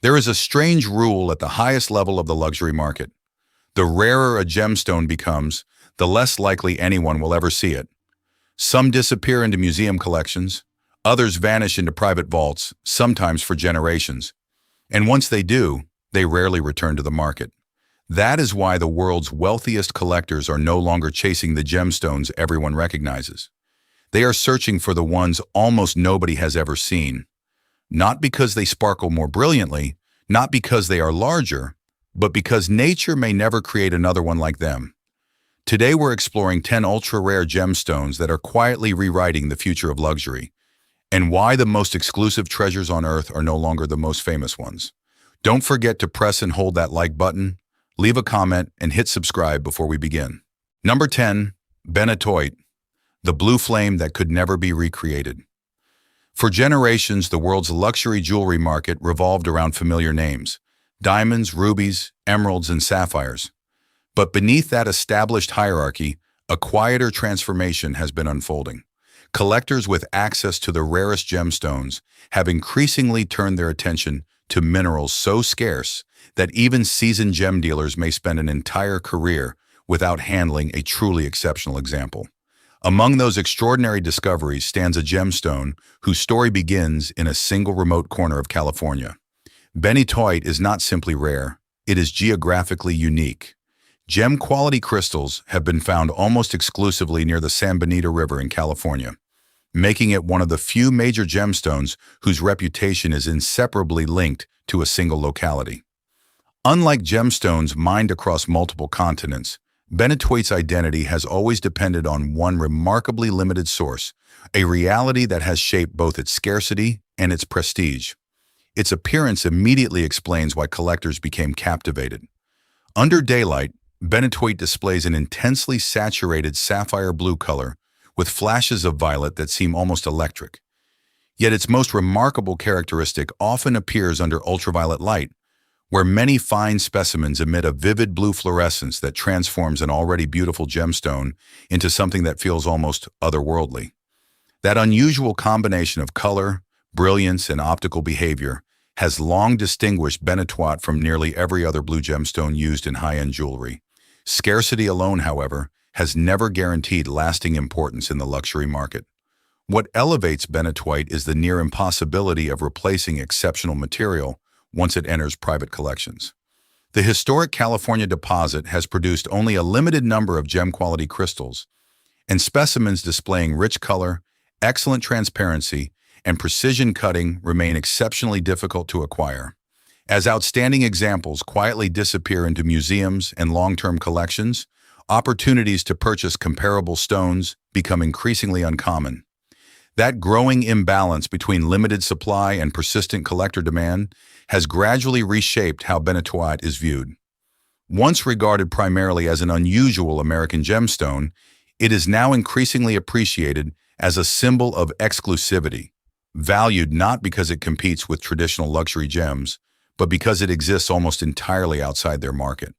There is a strange rule at the highest level of the luxury market. The rarer a gemstone becomes, the less likely anyone will ever see it. Some disappear into museum collections, others vanish into private vaults, sometimes for generations. And once they do, they rarely return to the market. That is why the world's wealthiest collectors are no longer chasing the gemstones everyone recognizes. They are searching for the ones almost nobody has ever seen. Not because they sparkle more brilliantly, not because they are larger, but because nature may never create another one like them. Today we're exploring 10 ultra-rare gemstones that are quietly rewriting the future of luxury, and why the most exclusive treasures on Earth are no longer the most famous ones. Don't forget to press and hold that like button, leave a comment, and hit subscribe before we begin. Number 10. Benitoite, the blue flame that could never be recreated. For generations, the world's luxury jewelry market revolved around familiar names: diamonds, rubies, emeralds, and sapphires. But beneath that established hierarchy, a quieter transformation has been unfolding. Collectors with access to the rarest gemstones have increasingly turned their attention to minerals so scarce that even seasoned gem dealers may spend an entire career without handling a truly exceptional example. Among those extraordinary discoveries stands a gemstone whose story begins in a single remote corner of California. Benitoite is not simply rare, it is geographically unique. Gem-quality crystals have been found almost exclusively near the San Benito River in California, making it one of the few major gemstones whose reputation is inseparably linked to a single locality. Unlike gemstones mined across multiple continents, Benitoite's identity has always depended on one remarkably limited source, a reality that has shaped both its scarcity and its prestige. Its appearance immediately explains why collectors became captivated. Under daylight, Benitoite displays an intensely saturated sapphire blue color with flashes of violet that seem almost electric. Yet its most remarkable characteristic often appears under ultraviolet light, where many fine specimens emit a vivid blue fluorescence that transforms an already beautiful gemstone into something that feels almost otherworldly. That unusual combination of color, brilliance, and optical behavior has long distinguished Benitoite from nearly every other blue gemstone used in high-end jewelry. Scarcity alone, however, has never guaranteed lasting importance in the luxury market. What elevates Benitoite is the near impossibility of replacing exceptional material once it enters private collections. The historic California deposit has produced only a limited number of gem-quality crystals, and specimens displaying rich color, excellent transparency, and precision cutting remain exceptionally difficult to acquire. As outstanding examples quietly disappear into museums and long-term collections, opportunities to purchase comparable stones become increasingly uncommon. That growing imbalance between limited supply and persistent collector demand has gradually reshaped how Benitoite is viewed. Once regarded primarily as an unusual American gemstone, it is now increasingly appreciated as a symbol of exclusivity, valued not because it competes with traditional luxury gems, but because it exists almost entirely outside their market.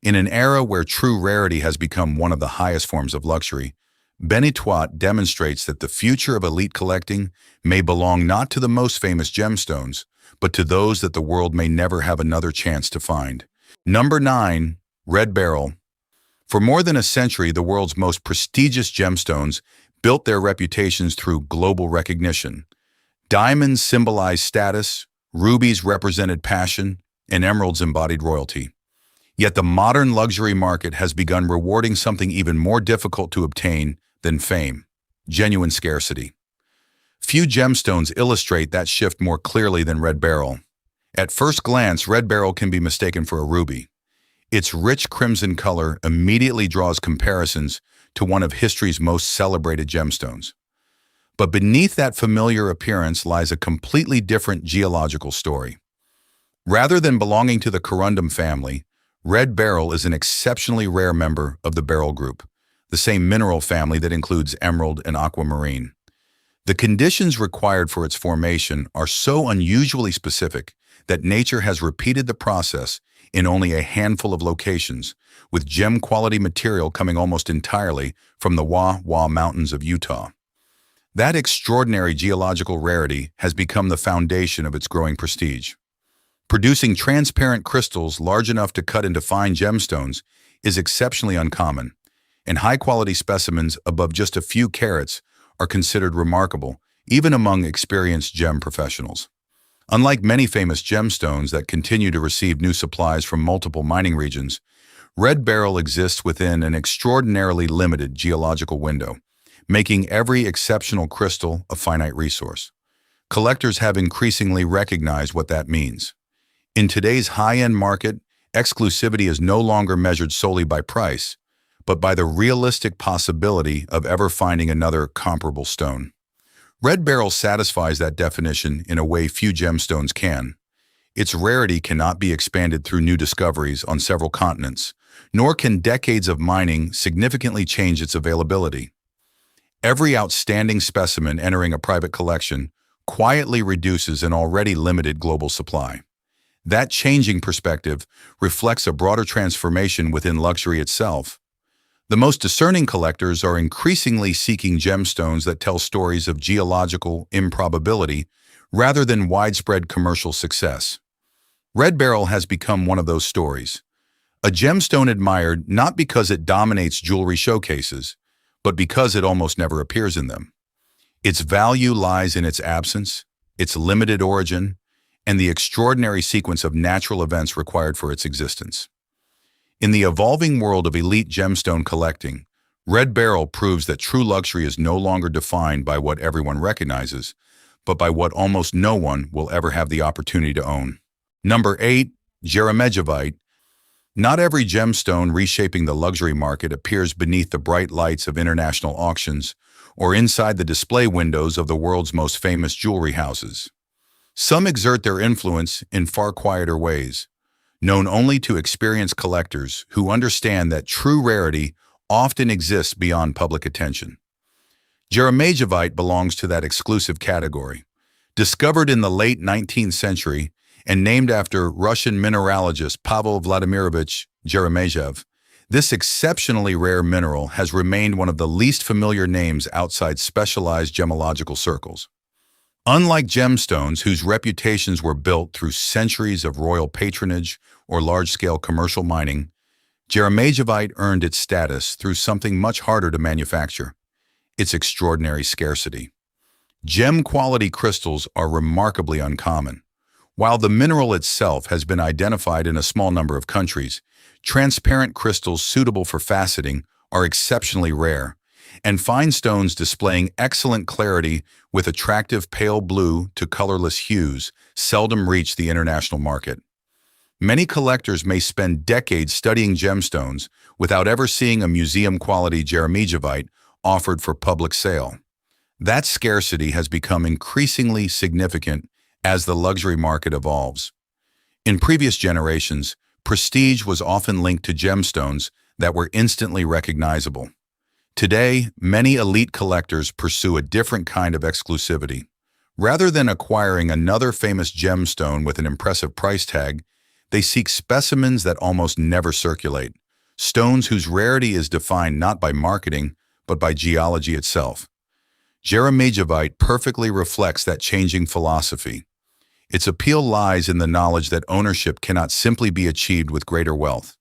In an era where true rarity has become one of the highest forms of luxury, Benitoite demonstrates that the future of elite collecting may belong not to the most famous gemstones, but to those that the world may never have another chance to find. Number 9. Red Beryl. For more than a century, the world's most prestigious gemstones built their reputations through global recognition. Diamonds symbolized status, rubies represented passion, and emeralds embodied royalty. Yet the modern luxury market has begun rewarding something even more difficult to obtain than fame: genuine scarcity. Few gemstones illustrate that shift more clearly than Red Beryl. At first glance, Red Beryl can be mistaken for a ruby. Its rich crimson color immediately draws comparisons to one of history's most celebrated gemstones. But beneath that familiar appearance lies a completely different geological story. Rather than belonging to the corundum family, Red Beryl is an exceptionally rare member of the Beryl group, the same mineral family that includes emerald and aquamarine. The conditions required for its formation are so unusually specific that nature has repeated the process in only a handful of locations, with gem-quality material coming almost entirely from the Wah-Wah Mountains of Utah. That extraordinary geological rarity has become the foundation of its growing prestige. Producing transparent crystals large enough to cut into fine gemstones is exceptionally uncommon, and high-quality specimens above just a few carats are considered remarkable, even among experienced gem professionals. Unlike many famous gemstones that continue to receive new supplies from multiple mining regions, Red Beryl exists within an extraordinarily limited geological window, making every exceptional crystal a finite resource. Collectors have increasingly recognized what that means. In today's high-end market, exclusivity is no longer measured solely by price, but by the realistic possibility of ever finding another comparable stone. Red Beryl satisfies that definition in a way few gemstones can. Its rarity cannot be expanded through new discoveries on several continents, nor can decades of mining significantly change its availability. Every outstanding specimen entering a private collection quietly reduces an already limited global supply. That changing perspective reflects a broader transformation within luxury itself. The most discerning collectors are increasingly seeking gemstones that tell stories of geological improbability rather than widespread commercial success. Red Beryl has become one of those stories. A gemstone admired not because it dominates jewelry showcases, but because it almost never appears in them. Its value lies in its absence, its limited origin, and the extraordinary sequence of natural events required for its existence. In the evolving world of elite gemstone collecting, Red Beryl proves that true luxury is no longer defined by what everyone recognizes, but by what almost no one will ever have the opportunity to own. Number 8. Jeremejevite. Not every gemstone reshaping the luxury market appears beneath the bright lights of international auctions or inside the display windows of the world's most famous jewelry houses. Some exert their influence in far quieter ways, known only to experienced collectors who understand that true rarity often exists beyond public attention. Jeremejevite belongs to that exclusive category. Discovered in the late 19th century and named after Russian mineralogist Pavel Vladimirovich Jeremejev, this exceptionally rare mineral has remained one of the least familiar names outside specialized gemological circles. Unlike gemstones whose reputations were built through centuries of royal patronage or large-scale commercial mining, Jeremejevite earned its status through something much harder to manufacture: its extraordinary scarcity. Gem-quality crystals are remarkably uncommon. While the mineral itself has been identified in a small number of countries, transparent crystals suitable for faceting are exceptionally rare, and fine stones displaying excellent clarity with attractive pale blue to colorless hues seldom reach the international market. Many collectors may spend decades studying gemstones without ever seeing a museum-quality Jeremejevite offered for public sale. That scarcity has become increasingly significant as the luxury market evolves. In previous generations, prestige was often linked to gemstones that were instantly recognizable. Today, many elite collectors pursue a different kind of exclusivity. Rather than acquiring another famous gemstone with an impressive price tag, they seek specimens that almost never circulate, stones whose rarity is defined not by marketing, but by geology itself. Jeremejevite perfectly reflects that changing philosophy. Its appeal lies in the knowledge that ownership cannot simply be achieved with greater wealth.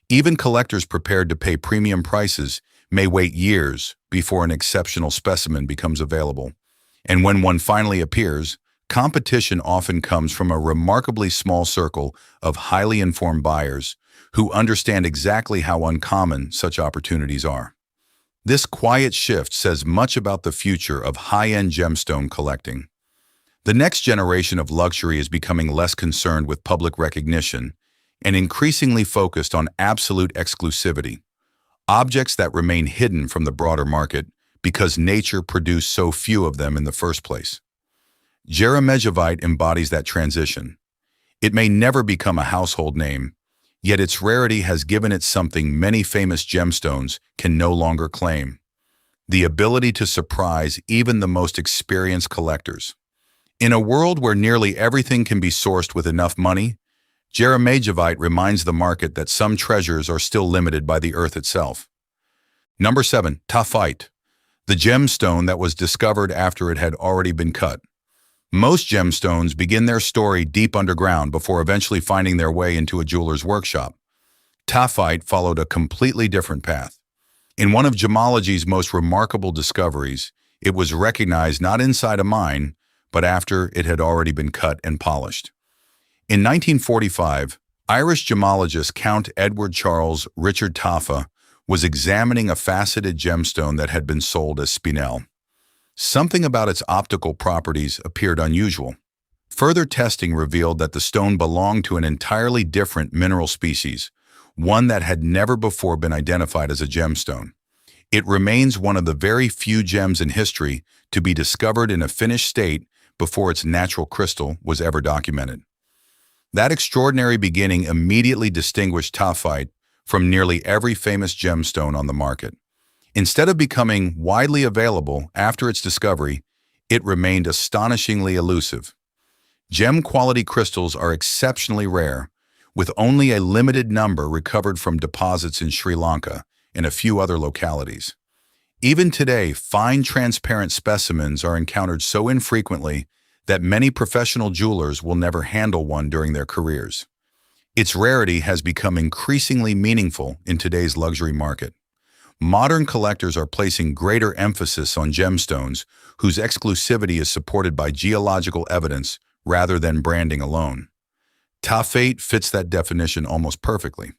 Even collectors prepared to pay premium prices may wait years before an exceptional specimen becomes available. And when one finally appears, competition often comes from a remarkably small circle of highly informed buyers who understand exactly how uncommon such opportunities are. This quiet shift says much about the future of high-end gemstone collecting. The next generation of luxury is becoming less concerned with public recognition and increasingly focused on absolute exclusivity, objects that remain hidden from the broader market because nature produced so few of them in the first place. Jeremejevite embodies that transition. It may never become a household name, yet its rarity has given it something many famous gemstones can no longer claim: the ability to surprise even the most experienced collectors. In a world where nearly everything can be sourced with enough money, Jeremejevite reminds the market that some treasures are still limited by the earth itself. Number 7. Taaffeite, the gemstone that was discovered after it had already been cut. Most gemstones begin their story deep underground before eventually finding their way into a jeweler's workshop. Taaffeite followed a completely different path. In one of gemology's most remarkable discoveries, it was recognized not inside a mine, but after it had already been cut and polished. In 1945, Irish gemologist Count Edward Charles Richard Taaffeite was examining a faceted gemstone that had been sold as spinel. Something about its optical properties appeared unusual. Further testing revealed that the stone belonged to an entirely different mineral species, one that had never before been identified as a gemstone. It remains one of the very few gems in history to be discovered in a finished state before its natural crystal was ever documented. That extraordinary beginning immediately distinguished Taaffeite from nearly every famous gemstone on the market. Instead of becoming widely available after its discovery, it remained astonishingly elusive. Gem-quality crystals are exceptionally rare, with only a limited number recovered from deposits in Sri Lanka and a few other localities. Even today, fine transparent specimens are encountered so infrequently that many professional jewelers will never handle one during their careers. Its rarity has become increasingly meaningful in today's luxury market. Modern collectors are placing greater emphasis on gemstones whose exclusivity is supported by geological evidence rather than branding alone. Taaffeite fits that definition almost perfectly.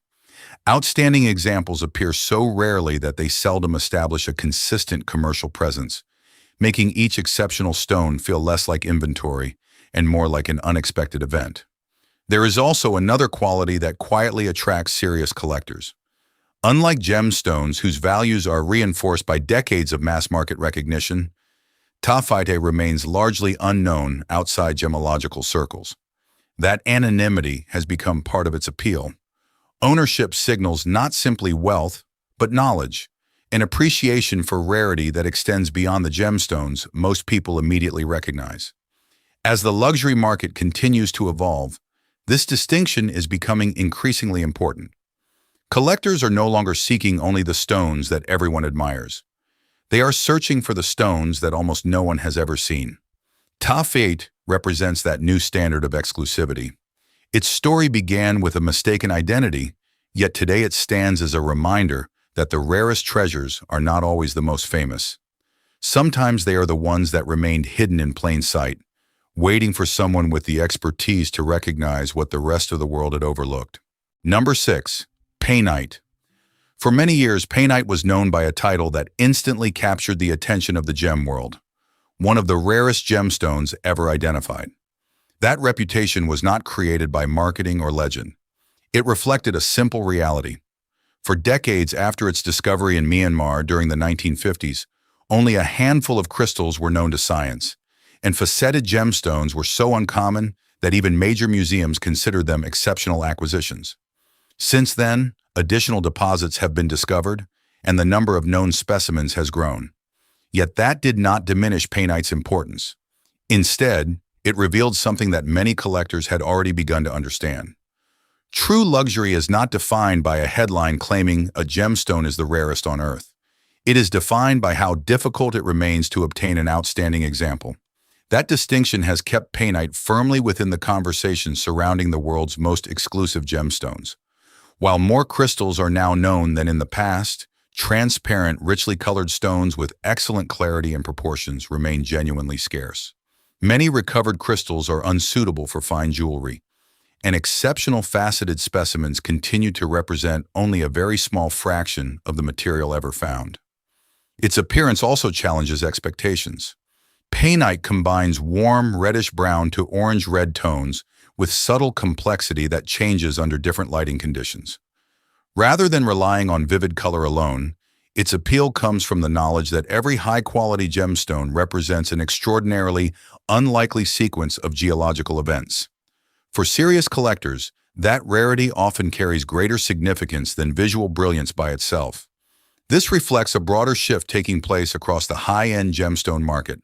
Outstanding examples appear so rarely that they seldom establish a consistent commercial presence, making each exceptional stone feel less like inventory and more like an unexpected event. There is also another quality that quietly attracts serious collectors. Unlike gemstones whose values are reinforced by decades of mass-market recognition, Taaffeite remains largely unknown outside gemological circles. That anonymity has become part of its appeal. Ownership signals not simply wealth, but knowledge, an appreciation for rarity that extends beyond the gemstones most people immediately recognize. As the luxury market continues to evolve, this distinction is becoming increasingly important. Collectors are no longer seeking only the stones that everyone admires. They are searching for the stones that almost no one has ever seen. Taaffeite represents that new standard of exclusivity. Its story began with a mistaken identity, yet today it stands as a reminder that the rarest treasures are not always the most famous. Sometimes they are the ones that remained hidden in plain sight, waiting for someone with the expertise to recognize what the rest of the world had overlooked. Number 6. Painite. For many years, Painite was known by a title that instantly captured the attention of the gem world, one of the rarest gemstones ever identified. That reputation was not created by marketing or legend. It reflected a simple reality. For decades after its discovery in Myanmar during the 1950s, only a handful of crystals were known to science, and faceted gemstones were so uncommon that even major museums considered them exceptional acquisitions. Since then, additional deposits have been discovered, and the number of known specimens has grown. Yet that did not diminish Painite's importance. Instead, it revealed something that many collectors had already begun to understand. True luxury is not defined by a headline claiming a gemstone is the rarest on Earth. It is defined by how difficult it remains to obtain an outstanding example. That distinction has kept Painite firmly within the conversation surrounding the world's most exclusive gemstones. While more crystals are now known than in the past, transparent, richly colored stones with excellent clarity and proportions remain genuinely scarce. Many recovered crystals are unsuitable for fine jewelry, and exceptional faceted specimens continue to represent only a very small fraction of the material ever found. Its appearance also challenges expectations. Painite combines warm reddish-brown to orange-red tones with subtle complexity that changes under different lighting conditions. Rather than relying on vivid color alone, its appeal comes from the knowledge that every high-quality gemstone represents an extraordinarily unlikely sequence of geological events. For serious collectors, that rarity often carries greater significance than visual brilliance by itself. This reflects a broader shift taking place across the high-end gemstone market.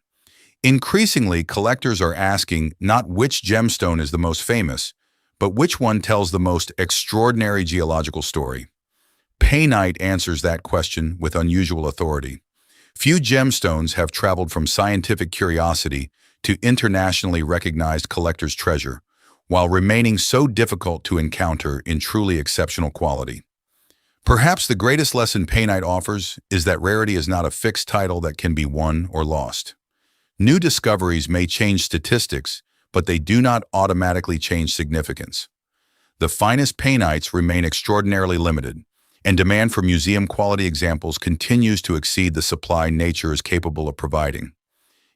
Increasingly, collectors are asking not which gemstone is the most famous, but which one tells the most extraordinary geological story. Painite answers that question with unusual authority. Few gemstones have traveled from scientific curiosity to internationally recognized collector's treasure, while remaining so difficult to encounter in truly exceptional quality. Perhaps the greatest lesson Painite offers is that rarity is not a fixed title that can be won or lost. New discoveries may change statistics, but they do not automatically change significance. The finest Painites remain extraordinarily limited, and demand for museum-quality examples continues to exceed the supply nature is capable of providing.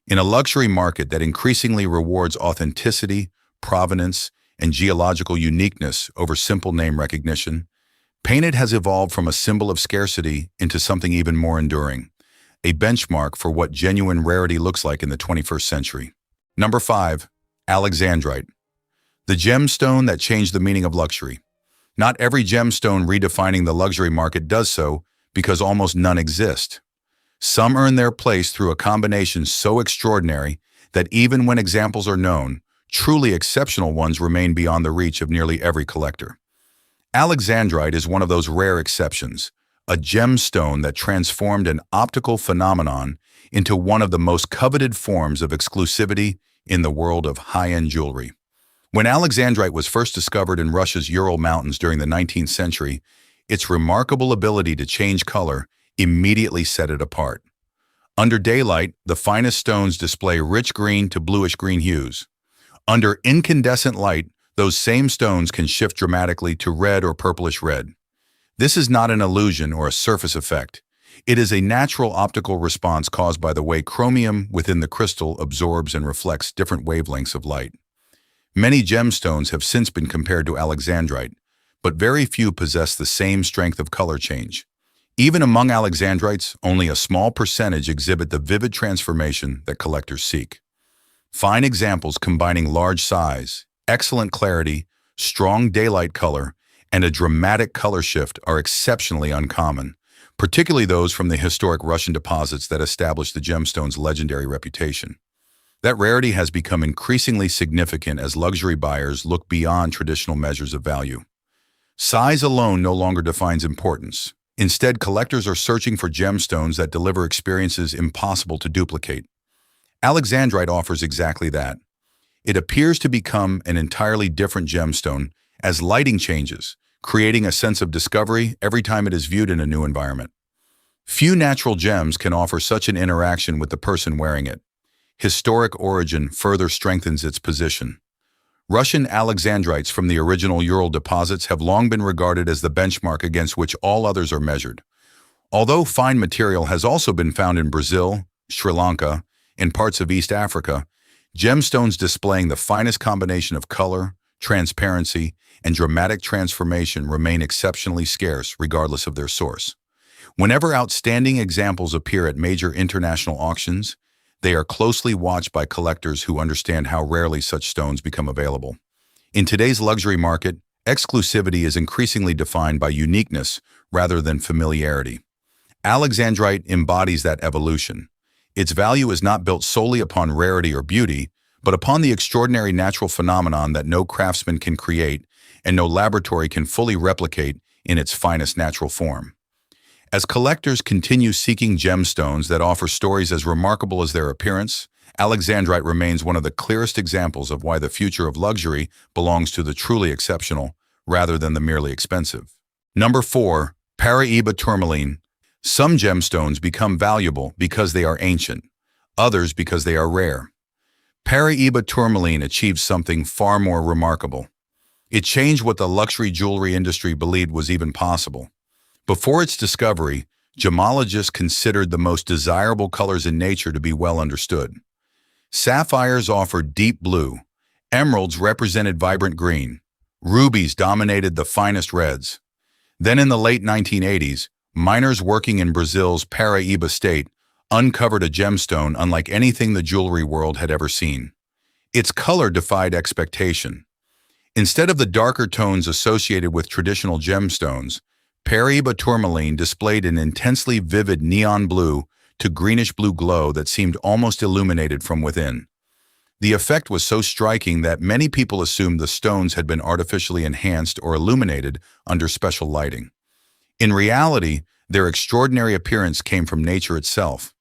In a luxury market that increasingly rewards authenticity, provenance, and geological uniqueness over simple name recognition, Painite has evolved from a symbol of scarcity into something even more enduring, a benchmark for what genuine rarity looks like in the 21st century. Number 5. Alexandrite. The gemstone that changed the meaning of luxury. Not every gemstone redefining the luxury market does so because almost none exist. Some earn their place through a combination so extraordinary that even when examples are known, truly exceptional ones remain beyond the reach of nearly every collector. Alexandrite is one of those rare exceptions, a gemstone that transformed an optical phenomenon into one of the most coveted forms of exclusivity in the world of high-end jewelry. When Alexandrite was first discovered in Russia's Ural Mountains during the 19th century, its remarkable ability to change color immediately set it apart. Under daylight, the finest stones display rich green to bluish-green hues. Under incandescent light, those same stones can shift dramatically to red or purplish red. This is not an illusion or a surface effect. It is a natural optical response caused by the way chromium within the crystal absorbs and reflects different wavelengths of light. Many gemstones have since been compared to Alexandrite, but very few possess the same strength of color change. Even among Alexandrites, only a small percentage exhibit the vivid transformation that collectors seek. Fine examples combining large size, excellent clarity, strong daylight color, and a dramatic color shift are exceptionally uncommon, particularly those from the historic Russian deposits that established the gemstone's legendary reputation. That rarity has become increasingly significant as luxury buyers look beyond traditional measures of value. Size alone no longer defines importance. Instead, collectors are searching for gemstones that deliver experiences impossible to duplicate. Alexandrite offers exactly that. It appears to become an entirely different gemstone as lighting changes, creating a sense of discovery every time it is viewed in a new environment. Few natural gems can offer such an interaction with the person wearing it. Historic origin further strengthens its position. Russian Alexandrites from the original Ural deposits have long been regarded as the benchmark against which all others are measured. Although fine material has also been found in Brazil, Sri Lanka, and parts of East Africa, gemstones displaying the finest combination of color, transparency, and dramatic transformation remain exceptionally scarce regardless of their source. Whenever outstanding examples appear at major international auctions, they are closely watched by collectors who understand how rarely such stones become available. In today's luxury market, exclusivity is increasingly defined by uniqueness rather than familiarity. Alexandrite embodies that evolution. Its value is not built solely upon rarity or beauty, but upon the extraordinary natural phenomenon that no craftsman can create and no laboratory can fully replicate in its finest natural form. As collectors continue seeking gemstones that offer stories as remarkable as their appearance, Alexandrite remains one of the clearest examples of why the future of luxury belongs to the truly exceptional rather than the merely expensive. Number 4. Paraiba Tourmaline. Some gemstones become valuable because they are ancient, others because they are rare. Paraiba Tourmaline achieved something far more remarkable. It changed what the luxury jewelry industry believed was even possible. Before its discovery, gemologists considered the most desirable colors in nature to be well understood. Sapphires offered deep blue, emeralds represented vibrant green, rubies dominated the finest reds. Then in the late 1980s, miners working in Brazil's Paraiba state uncovered a gemstone unlike anything the jewelry world had ever seen. Its color defied expectation. Instead of the darker tones associated with traditional gemstones, Paraiba Tourmaline displayed an intensely vivid neon blue to greenish-blue glow that seemed almost illuminated from within. The effect was so striking that many people assumed the stones had been artificially enhanced or illuminated under special lighting. In reality, their extraordinary appearance came from nature itself.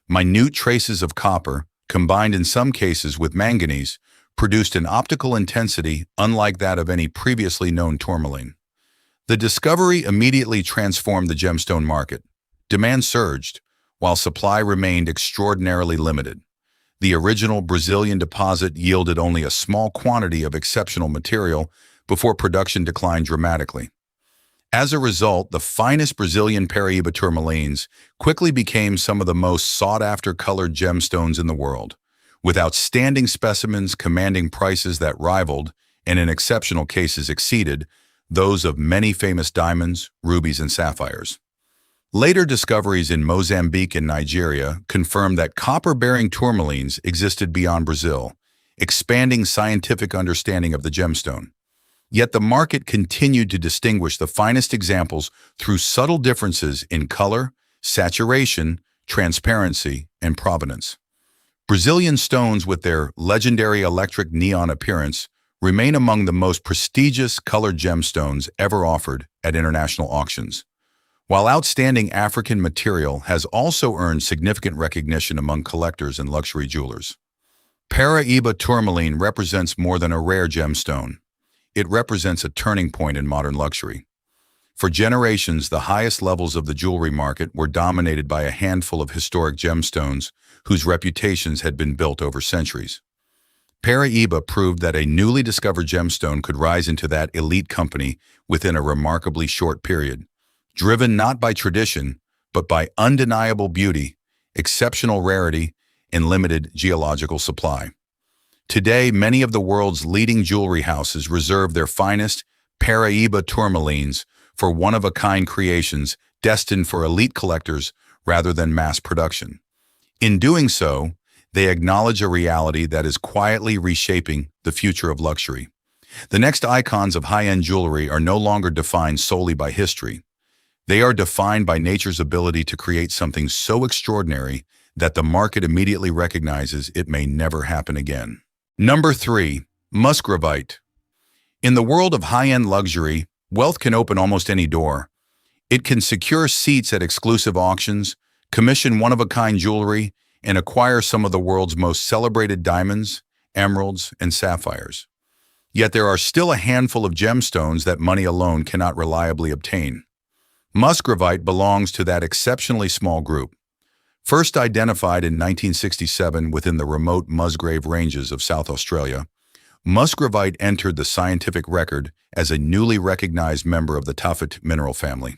Minute traces of copper, combined in some cases with manganese, produced an optical intensity unlike that of any previously known tourmaline. The discovery immediately transformed the gemstone market. Demand surged, while supply remained extraordinarily limited. The original Brazilian deposit yielded only a small quantity of exceptional material before production declined dramatically. As a result, the finest Brazilian Paraiba tourmalines quickly became some of the most sought-after colored gemstones in the world, with outstanding specimens commanding prices that rivaled, and in exceptional cases exceeded, those of many famous diamonds, rubies, and sapphires. Later discoveries in Mozambique and Nigeria confirmed that copper-bearing tourmalines existed beyond Brazil, expanding scientific understanding of the gemstone. Yet the market continued to distinguish the finest examples through subtle differences in color, saturation, transparency, and provenance. Brazilian stones with their legendary electric neon appearance remain among the most prestigious colored gemstones ever offered at international auctions, while outstanding African material has also earned significant recognition among collectors and luxury jewelers. Paraiba Tourmaline represents more than a rare gemstone. It represents a turning point in modern luxury. For generations, the highest levels of the jewelry market were dominated by a handful of historic gemstones whose reputations had been built over centuries. Paraiba proved that a newly discovered gemstone could rise into that elite company within a remarkably short period, driven not by tradition, but by undeniable beauty, exceptional rarity, and limited geological supply. Today, many of the world's leading jewelry houses reserve their finest Paraiba tourmalines for one-of-a-kind creations destined for elite collectors rather than mass production. In doing so, they acknowledge a reality that is quietly reshaping the future of luxury. The next icons of high-end jewelry are no longer defined solely by history. They are defined by nature's ability to create something so extraordinary that the market immediately recognizes it may never happen again. Number 3. Musgravite. In the world of high-end luxury, wealth can open almost any door. It can secure seats at exclusive auctions, commission one-of-a-kind jewelry, and acquire some of the world's most celebrated diamonds, emeralds, and sapphires. Yet there are still a handful of gemstones that money alone cannot reliably obtain. Musgravite belongs to that exceptionally small group. First identified in 1967 within the remote Musgrave Ranges of South Australia, Musgravite entered the scientific record as a newly recognized member of the Taaffeite mineral family.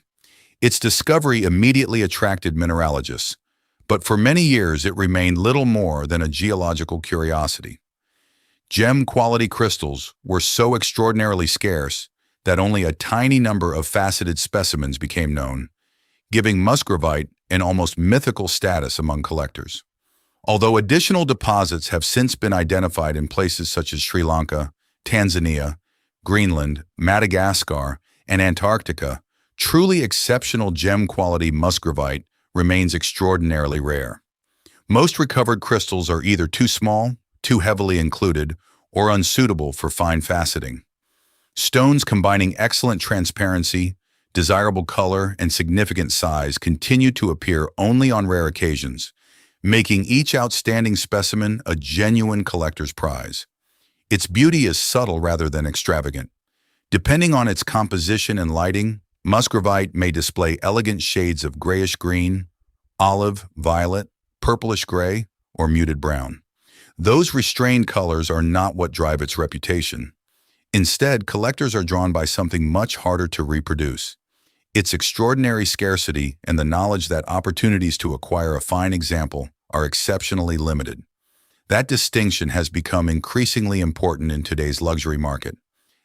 Its discovery immediately attracted mineralogists, but for many years it remained little more than a geological curiosity. Gem-quality crystals were so extraordinarily scarce that only a tiny number of faceted specimens became known, giving Musgravite an almost mythical status among collectors. Although additional deposits have since been identified in places such as Sri Lanka, Tanzania, Greenland, Madagascar, and Antarctica, truly exceptional gem-quality Musgravite remains extraordinarily rare. Most recovered crystals are either too small, too heavily included, or unsuitable for fine faceting. Stones combining excellent transparency, desirable color, and significant size continue to appear only on rare occasions, making each outstanding specimen a genuine collector's prize. Its beauty is subtle rather than extravagant. Depending on its composition and lighting, Musgravite may display elegant shades of grayish-green, olive, violet, purplish-gray, or muted brown. Those restrained colors are not what drive its reputation. Instead, collectors are drawn by something much harder to reproduce: its extraordinary scarcity and the knowledge that opportunities to acquire a fine example are exceptionally limited. That distinction has become increasingly important in today's luxury market,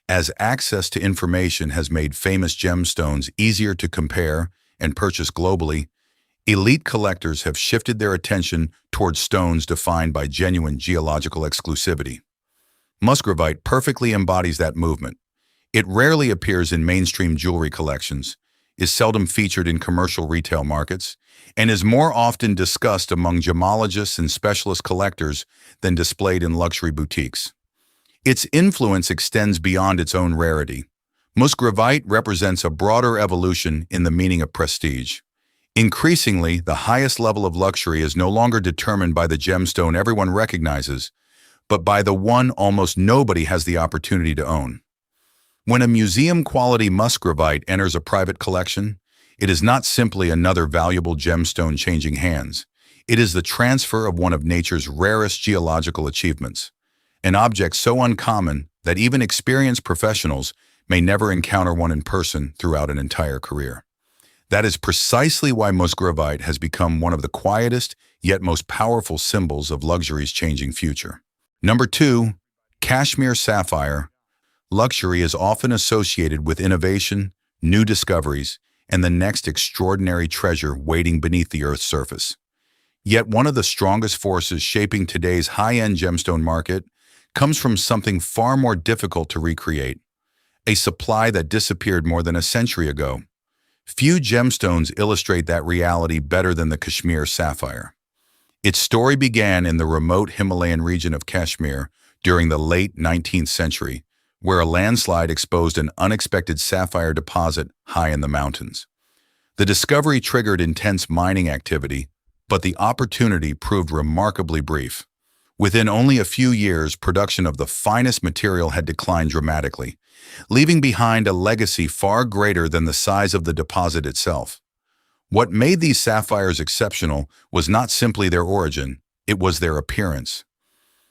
as access to information has made famous gemstones easier to compare and purchase globally. Elite collectors have shifted their attention towards stones defined by genuine geological exclusivity. Musgravite perfectly embodies that movement. It rarely appears in mainstream jewelry collections, is seldom featured in commercial retail markets, and is more often discussed among gemologists and specialist collectors than displayed in luxury boutiques. Its influence extends beyond its own rarity. Musgravite represents a broader evolution in the meaning of prestige. Increasingly, the highest level of luxury is no longer determined by the gemstone everyone recognizes, but by the one almost nobody has the opportunity to own. When a museum-quality Musgravite enters a private collection, it is not simply another valuable gemstone changing hands. It is the transfer of one of nature's rarest geological achievements, an object so uncommon that even experienced professionals may never encounter one in person throughout an entire career. That is precisely why Musgravite has become one of the quietest yet most powerful symbols of luxury's changing future. Number 2, Kashmir sapphire. Luxury is often associated with innovation, new discoveries, and the next extraordinary treasure waiting beneath the Earth's surface. Yet one of the strongest forces shaping today's high-end gemstone market comes from something far more difficult to recreate, a supply that disappeared more than a century ago. Few gemstones illustrate that reality better than the Kashmir sapphire. Its story began in the remote Himalayan region of Kashmir during the late 19th century, where a landslide exposed an unexpected sapphire deposit high in the mountains. The discovery triggered intense mining activity, but the opportunity proved remarkably brief. Within only a few years, production of the finest material had declined dramatically, leaving behind a legacy far greater than the size of the deposit itself. What made these sapphires exceptional was not simply their origin, it was their appearance.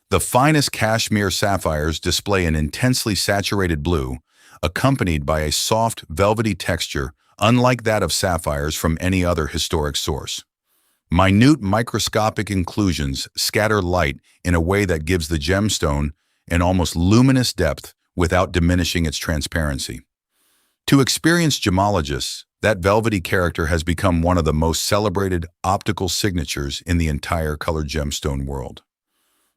The finest Kashmir sapphires display an intensely saturated blue, accompanied by a soft, velvety texture unlike that of sapphires from any other historic source. Minute microscopic inclusions scatter light in a way that gives the gemstone an almost luminous depth without diminishing its transparency. To experienced gemologists, that velvety character has become one of the most celebrated optical signatures in the entire colored gemstone world.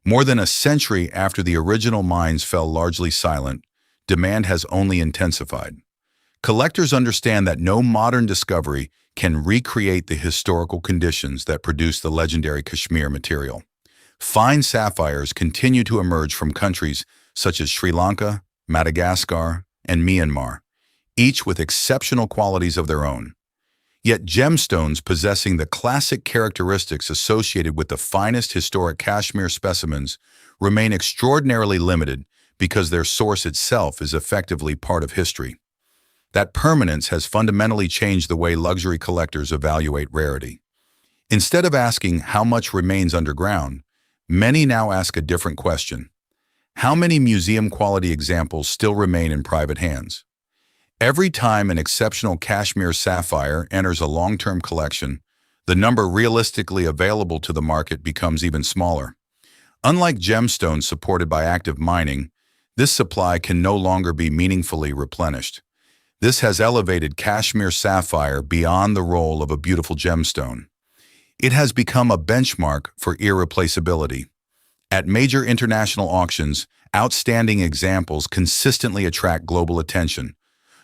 More than a century after the original mines fell largely silent, demand has only intensified. Collectors understand that no modern discovery can recreate the historical conditions that produced the legendary Kashmir material. Fine sapphires continue to emerge from countries such as Sri Lanka, Madagascar, and Myanmar, each with exceptional qualities of their own. Yet gemstones possessing the classic characteristics associated with the finest historic Kashmir specimens remain extraordinarily limited because their source itself is effectively part of history. That permanence has fundamentally changed the way luxury collectors evaluate rarity. Instead of asking how much remains underground, many now ask a different question. How many museum-quality examples still remain in private hands? Every time an exceptional Kashmir sapphire enters a long-term collection, the number realistically available to the market becomes even smaller. Unlike gemstones supported by active mining, this supply can no longer be meaningfully replenished. This has elevated Kashmir sapphire beyond the role of a beautiful gemstone. It has become a benchmark for irreplaceability. At major international auctions, outstanding examples consistently attract global attention,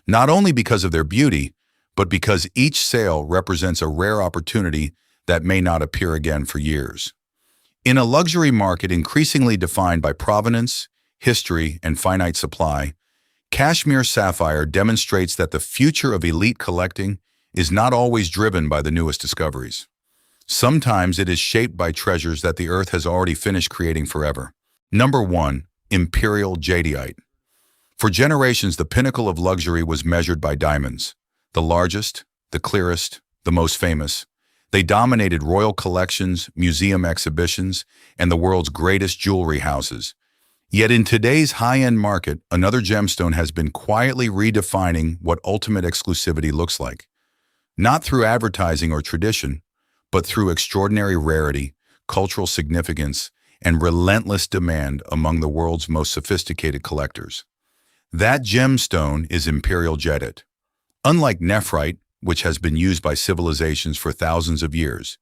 not only because of their beauty, but because each sale represents a rare opportunity that may not appear again for years. In a luxury market increasingly defined by provenance, history, and finite supply, Kashmir sapphire demonstrates that the future of elite collecting is not always driven by the newest discoveries. Sometimes it is shaped by treasures that the earth has already finished creating forever. Number 1. Imperial jadeite. For generations, the pinnacle of luxury was measured by diamonds. The largest, the clearest, the most famous. They dominated royal collections, museum exhibitions, and the world's greatest jewelry houses. Yet in today's high-end market, another gemstone has been quietly redefining what ultimate exclusivity looks like. Not through advertising or tradition, but through extraordinary rarity, cultural significance, and relentless demand among the world's most sophisticated collectors. That gemstone is Imperial jadeite. Unlike nephrite, which has been used by civilizations for thousands of years,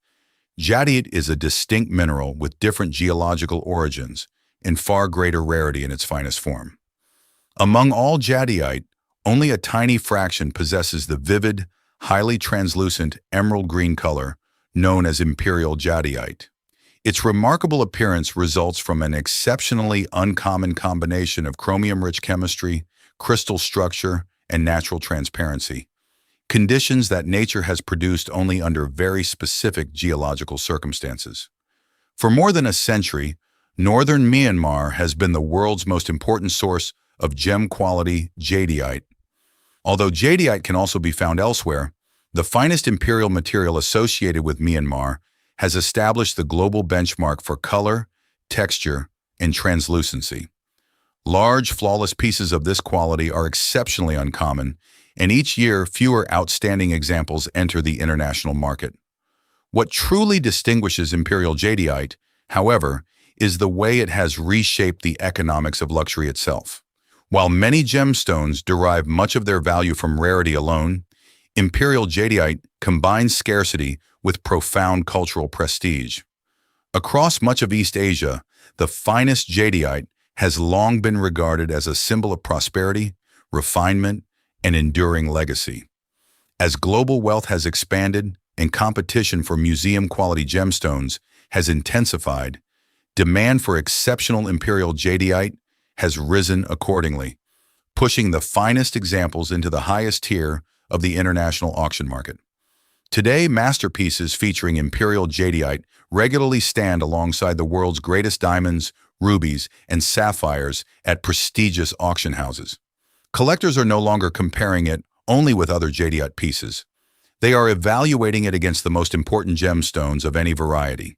jadeite is a distinct mineral with different geological origins and far greater rarity in its finest form. Among all jadeite, only a tiny fraction possesses the vivid, highly translucent emerald green color known as Imperial jadeite. Its remarkable appearance results from an exceptionally uncommon combination of chromium-rich chemistry, crystal structure, and natural transparency. conditions that nature has produced only under very specific geological circumstances. For more than a century, northern Myanmar has been the world's most important source of gem-quality jadeite. Although jadeite can also be found elsewhere, the finest imperial material associated with Myanmar has established the global benchmark for color, texture, and translucency. Large, flawless pieces of this quality are exceptionally uncommon, and each year fewer outstanding examples enter the international market. What truly distinguishes imperial jadeite, however, is the way it has reshaped the economics of luxury itself. While many gemstones derive much of their value from rarity alone, imperial jadeite combines scarcity with profound cultural prestige. Across much of East Asia, the finest jadeite has long been regarded as a symbol of prosperity, refinement, and enduring legacy. As global wealth has expanded and competition for museum-quality gemstones has intensified, demand for exceptional imperial jadeite has risen accordingly, pushing the finest examples into the highest tier of the international auction market. Today, masterpieces featuring imperial jadeite regularly stand alongside the world's greatest diamonds, rubies, and sapphires at prestigious auction houses. Collectors are no longer comparing it only with other jadeite pieces. They are evaluating it against the most important gemstones of any variety.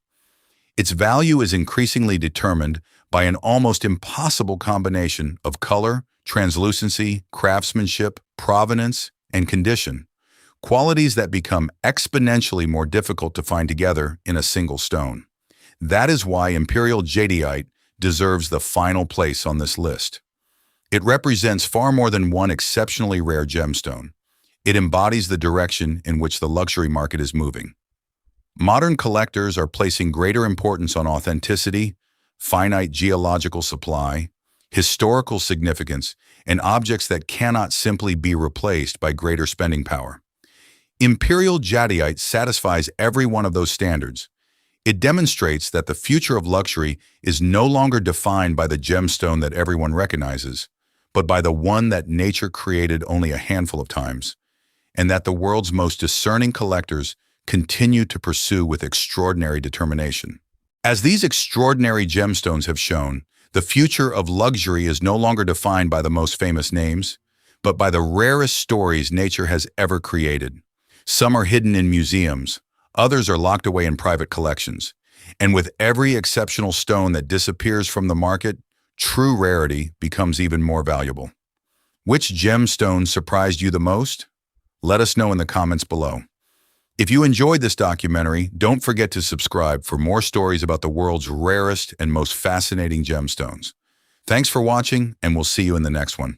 Its value is increasingly determined by an almost impossible combination of color, translucency, craftsmanship, provenance, and condition, qualities that become exponentially more difficult to find together in a single stone. That is why imperial jadeite deserves the final place on this list. It represents far more than one exceptionally rare gemstone. It embodies the direction in which the luxury market is moving. Modern collectors are placing greater importance on authenticity, finite geological supply, historical significance, and objects that cannot simply be replaced by greater spending power. Imperial jadeite satisfies every one of those standards. It demonstrates that the future of luxury is no longer defined by the gemstone that everyone recognizes, but by the one that nature created only a handful of times, and that the world's most discerning collectors continue to pursue with extraordinary determination. As these extraordinary gemstones have shown, the future of luxury is no longer defined by the most famous names, but by the rarest stories nature has ever created. Some are hidden in museums, others are locked away in private collections, and with every exceptional stone that disappears from the market, true rarity becomes even more valuable. Which gemstone surprised you the most? Let us know in the comments below. If you enjoyed this documentary, don't forget to subscribe for more stories about the world's rarest and most fascinating gemstones. Thanks for watching, and we'll see you in the next one.